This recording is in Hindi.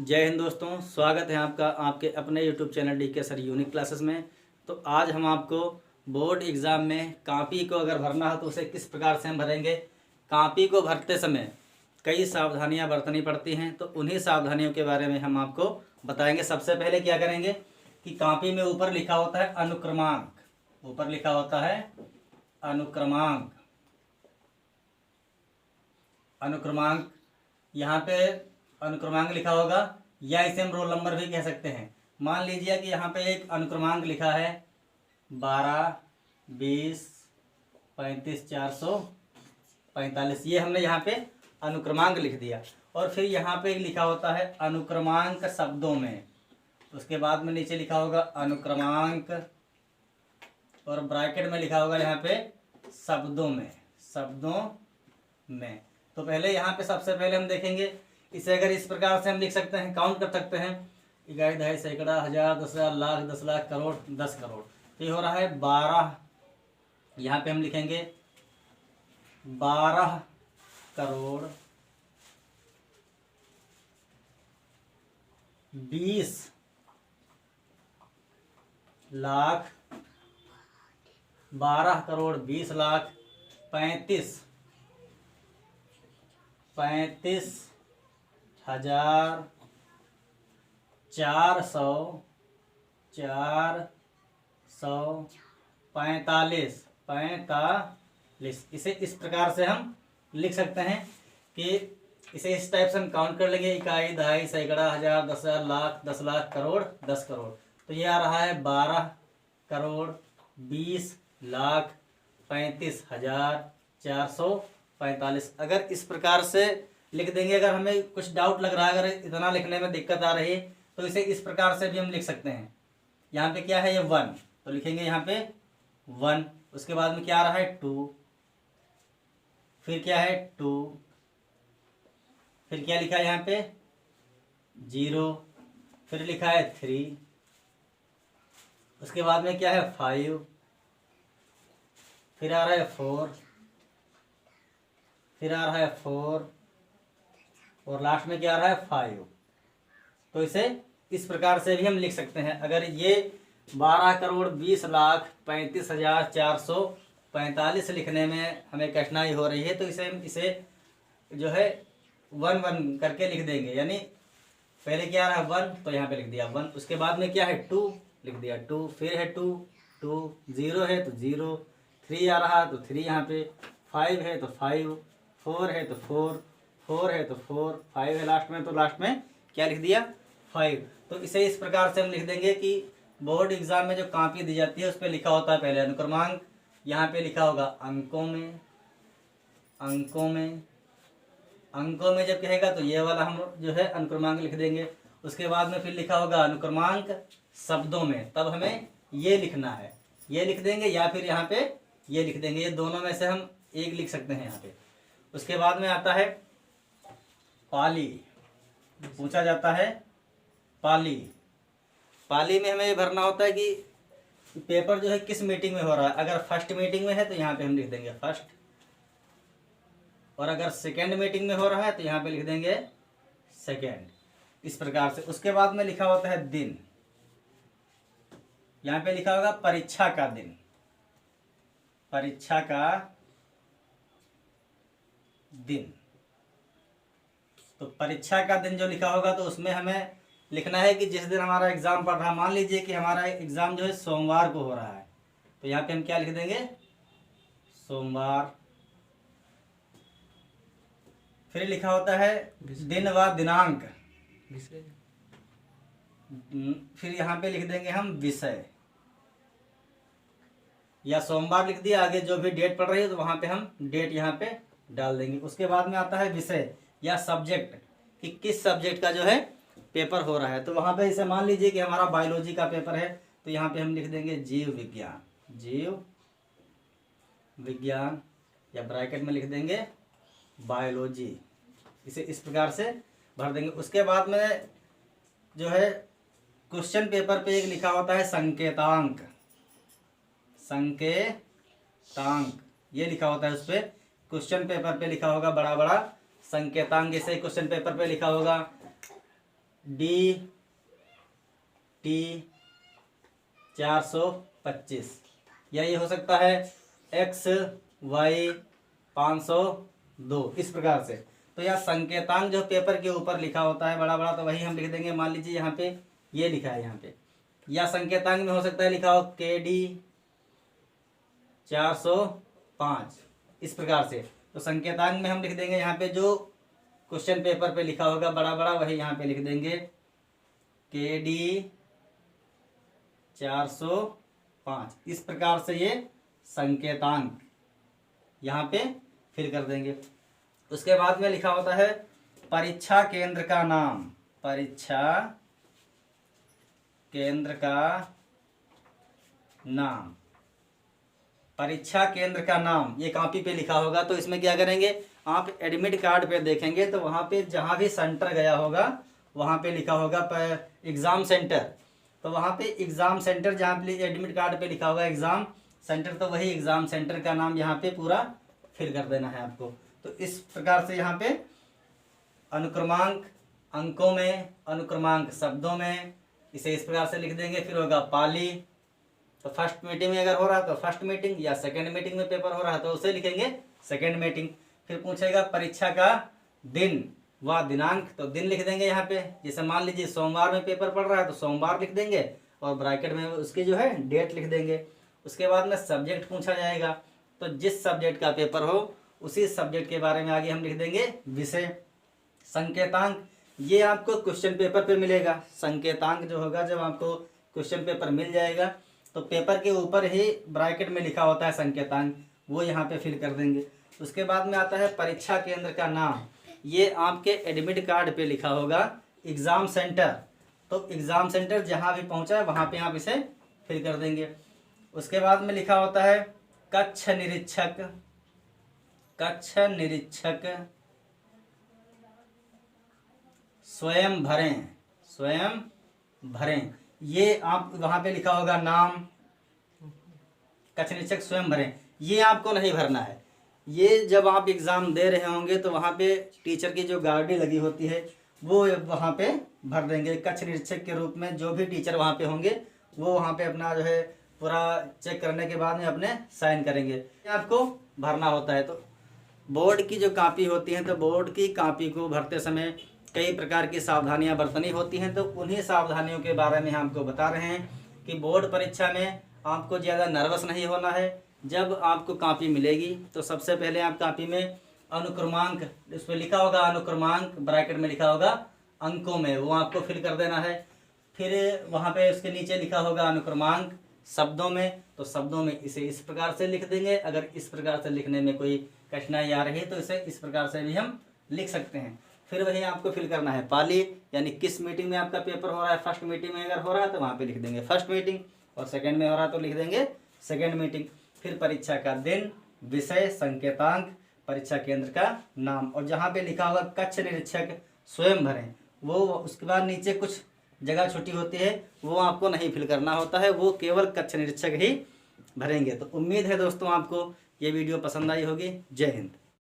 जय हिंद दोस्तों, स्वागत है आपका आपके अपने YouTube channel DK sir unique classes में। तो आज हम आपको बोर्ड एग्ज़ाम में कॉपी को अगर भरना हो तो उसे किस प्रकार से हम भरेंगे। कॉपी को भरते समय कई सावधानियां बरतनी पड़ती हैं, तो उन्हीं सावधानियों के बारे में हम आपको बताएंगे। सबसे पहले क्या करेंगे कि कॉपी में ऊपर लिखा होता है अनुक्रमांक, ऊपर लिखा होता है अनुक्रमांक। अनुक्रमांक यहाँ पे अनुक्रमांक लिखा होगा, या इसे हम रोल नंबर भी कह सकते हैं। मान लीजिए कि यहाँ पे एक अनुक्रमांक लिखा है 12, 20, 35, 445। ये हमने यहाँ पे अनुक्रमांक लिख दिया। और फिर यहाँ पे लिखा होता है अनुक्रमांक शब्दों में, उसके बाद में नीचे लिखा होगा अनुक्रमांक और ब्रैकेट में लिखा होगा यहाँ पे शब्दों में, शब्दों में। तो पहले यहाँ पे सबसे पहले हम देखेंगे, इसे अगर इस प्रकार से हम लिख सकते हैं, काउंट कर सकते हैं, इकाई, दहाई, सैकड़ा, हजार, 10,000, लाख, 10 लाख, करोड़, 10 करोड़। तो ये हो रहा है 12। यहाँ पे हम लिखेंगे 12 करोड़ 20 लाख, 12 करोड़ 20 लाख 35,445। इसे इस प्रकार से हम लिख सकते हैं कि इसे इस टाइप से हम काउंट कर लेंगे, इकाई, दहाई, सैकड़ा, हजार, 10,000, लाख, 10 लाख, करोड़, 10 करोड़। तो ये आ रहा है 12 करोड़ 20 लाख 35,445। अगर इस प्रकार से लिख देंगे, अगर हमें कुछ डाउट लग रहा है, अगर इतना लिखने में दिक्कत आ रही है, तो इसे इस प्रकार से भी हम लिख सकते हैं। यहाँ पे क्या है, ये 1, तो लिखेंगे यहाँ पे 1। उसके बाद में क्या आ रहा है 2, फिर क्या है 2, फिर क्या लिखा है यहाँ पे 0, फिर लिखा है 3, उसके बाद में क्या है 5, फिर आ रहा है 4, फिर आ रहा है 4 और लास्ट में क्या आ रहा है 5। तो इसे इस प्रकार से भी हम लिख सकते हैं। अगर ये 12 करोड़ 20 लाख 35,445 लिखने में हमें कठिनाई हो रही है, तो इसे जो है 1 1 करके लिख देंगे। यानी पहले क्या आ रहा है 1, तो यहाँ पे लिख दिया 1। उसके बाद में क्या है 2, लिख दिया 2, फिर है 2 2, 0 है तो 0, 3 आ रहा है तो 3 यहाँ पे, 5 है तो 5, 4 है तो 4, 4 है तो 4, 5 है लास्ट में, तो लास्ट में क्या लिख दिया 5। तो इसे इस प्रकार से हम लिख देंगे कि बोर्ड एग्जाम में जो कॉपी दी जाती है उस पर लिखा होता है पहले अनुक्रमांक, यहाँ पे लिखा होगा अंकों में, अंकों में, अंकों में जब कहेगा तो ये वाला हम जो है अनुक्रमांक लिख देंगे। उसके बाद में फिर लिखा होगा अनुक्रमांक शब्दों में, तब हमें ये लिखना है, ये लिख देंगे, या फिर यहाँ पे ये लिख देंगे। ये दोनों में से हम एक लिख सकते हैं यहाँ पे। उसके बाद में आता है पाली, पूछा जाता है पाली। पाली में हमें ये भरना होता है कि पेपर जो है किस मीटिंग में हो रहा है। अगर फर्स्ट मीटिंग में है तो यहाँ पे हम लिख देंगे फर्स्ट, और अगर सेकेंड मीटिंग में हो रहा है तो यहाँ पे लिख देंगे सेकेंड, इस प्रकार से। उसके बाद में लिखा होता है दिन, यहाँ पे लिखा होगा परीक्षा का दिन, परीक्षा का दिन। तो परीक्षा का दिन जो लिखा होगा तो उसमें हमें लिखना है कि जिस दिन हमारा एग्जाम पड़ रहा है। मान लीजिए कि हमारा एग्जाम जो है सोमवार को हो रहा है, तो यहाँ पे हम क्या लिख देंगे सोमवार। फिर लिखा होता है दिन व दिनांक, फिर यहाँ पे लिख देंगे हम विषय, या सोमवार लिख दिया, आगे जो भी डेट पड़ रही है तो वहां पे हम डेट यहाँ पे डाल देंगे। उसके बाद में आता है विषय या सब्जेक्ट, कि किस सब्जेक्ट का जो है पेपर हो रहा है। तो वहां पे इसे मान लीजिए कि हमारा बायोलॉजी का पेपर है, तो यहाँ पे हम लिख देंगे जीव विज्ञान, जीव विज्ञान, या ब्रैकेट में लिख देंगे बायोलॉजी। इसे इस प्रकार से भर देंगे। उसके बाद में जो है क्वेश्चन पेपर पे एक लिखा होता है संकेतांक, संकेतांक ये लिखा होता है। उस पर क्वेश्चन पेपर पे लिखा होगा बड़ा बड़ा संकेतांक। जैसे क्वेश्चन पेपर पे लिखा होगा 425, या ये हो सकता है XY 502, इस प्रकार से। तो यह संकेतांक जो पेपर के ऊपर लिखा होता है बड़ा बड़ा, तो वही हम लिख देंगे। मान लीजिए यहाँ पे ये लिखा है यहाँ पे, या संकेतांक में हो सकता है लिखा हो KD 405, इस प्रकार से। तो संकेतांक में हम लिख देंगे यहाँ पे जो क्वेश्चन पेपर पे लिखा होगा बड़ा बड़ा, वही यहाँ पे लिख देंगे KD 405, इस प्रकार से ये संकेतांक यहाँ पे फिल कर देंगे। उसके बाद में लिखा होता है परीक्षा केंद्र का नाम, परीक्षा केंद्र का नाम, परीक्षा केंद्र का नाम, ये कॉपी पे लिखा होगा। तो इसमें क्या करेंगे, आप एडमिट कार्ड पे देखेंगे तो वहाँ पे जहाँ भी सेंटर गया होगा वहाँ पे लिखा होगा एग्ज़ाम सेंटर। तो वहाँ पे एग्ज़ाम सेंटर, जहाँ पे एडमिट कार्ड पे लिखा होगा एग्ज़ाम सेंटर, तो वही एग्ज़ाम सेंटर का नाम यहाँ पे पूरा फिल कर देना है आपको। तो इस प्रकार से यहाँ पे अनुक्रमांक अंकों में, अनुक्रमांक शब्दों में, इसे इस प्रकार से लिख देंगे। फिर होगा पाली, तो फर्स्ट मीटिंग में अगर हो रहा है तो फर्स्ट मीटिंग, या सेकेंड मीटिंग में पेपर हो रहा है तो उसे लिखेंगे सेकेंड मीटिंग। फिर पूछेगा परीक्षा का दिन व दिनांक, तो दिन लिख देंगे यहाँ पे। जैसे मान लीजिए सोमवार में पेपर पड़ रहा है तो सोमवार लिख देंगे और ब्रैकेट में उसकी जो है डेट लिख देंगे। उसके बाद में सब्जेक्ट पूछा जाएगा, तो जिस सब्जेक्ट का पेपर हो उसी सब्जेक्ट के बारे में आगे हम लिख देंगे विषय। संकेतांक, ये आपको क्वेश्चन पेपर पे मिलेगा। संकेतांक जो होगा, जब आपको क्वेश्चन पेपर मिल जाएगा तो पेपर के ऊपर ही ब्रैकेट में लिखा होता है संकेतांक, वो यहाँ पे फिल कर देंगे। उसके बाद में आता है परीक्षा केंद्र का नाम, ये आपके एडमिट कार्ड पे लिखा होगा एग्ज़ाम सेंटर। तो एग्ज़ाम सेंटर जहाँ भी पहुँचा है वहाँ पे आप इसे फिल कर देंगे। उसके बाद में लिखा होता है कक्ष निरीक्षक, कक्ष निरीक्षक स्वयं भरें, स्वयं भरें, ये आप वहाँ पे लिखा होगा नाम, कक्ष निरीक्षक स्वयं भरें, ये आपको नहीं भरना है। ये जब आप एग्ज़ाम दे रहे होंगे तो वहाँ पे टीचर की जो गाड़ी लगी होती है वो वहाँ पे भर देंगे। कक्ष निरीक्षक के रूप में जो भी टीचर वहाँ पे होंगे वो वहाँ पे अपना जो है पूरा चेक करने के बाद में अपने साइन करेंगे, ये आपको भरना होता है। तो बोर्ड की जो कॉपी होती है, तो बोर्ड की कॉपी को भरते समय कई प्रकार की सावधानियां बरतनी होती हैं। तो उन्हीं सावधानियों के बारे में हम आपको बता रहे हैं कि बोर्ड परीक्षा में आपको ज़्यादा नर्वस नहीं होना है। जब आपको कॉपी मिलेगी तो सबसे पहले आप कॉपी में अनुक्रमांक, इस पर लिखा होगा अनुक्रमांक, ब्रैकेट में लिखा होगा अंकों में, वो आपको फिल कर देना है। फिर वहाँ पे उसके नीचे लिखा होगा अनुक्रमांक शब्दों में, तो शब्दों में इसे इस प्रकार से लिख देंगे। अगर इस प्रकार से लिखने में कोई कठिनाई आ रही है तो इसे इस प्रकार से भी हम लिख सकते हैं। फिर वही आपको फिल करना है पाली, यानी किस मीटिंग में आपका पेपर हो रहा है। फर्स्ट मीटिंग में अगर हो रहा है तो वहाँ पे लिख देंगे फर्स्ट मीटिंग, और सेकंड में हो रहा है तो लिख देंगे सेकंड मीटिंग। फिर परीक्षा का दिन, विषय, संकेतांक, परीक्षा केंद्र का नाम, और जहाँ पे लिखा होगा कक्ष निरीक्षक स्वयं भरें, वो उसके बाद नीचे कुछ जगह छुट्टी होती है वो आपको नहीं फिल करना होता है, वो केवल कक्ष निरीक्षक ही भरेंगे। तो उम्मीद है दोस्तों आपको ये वीडियो पसंद आई होगी। जय हिंद।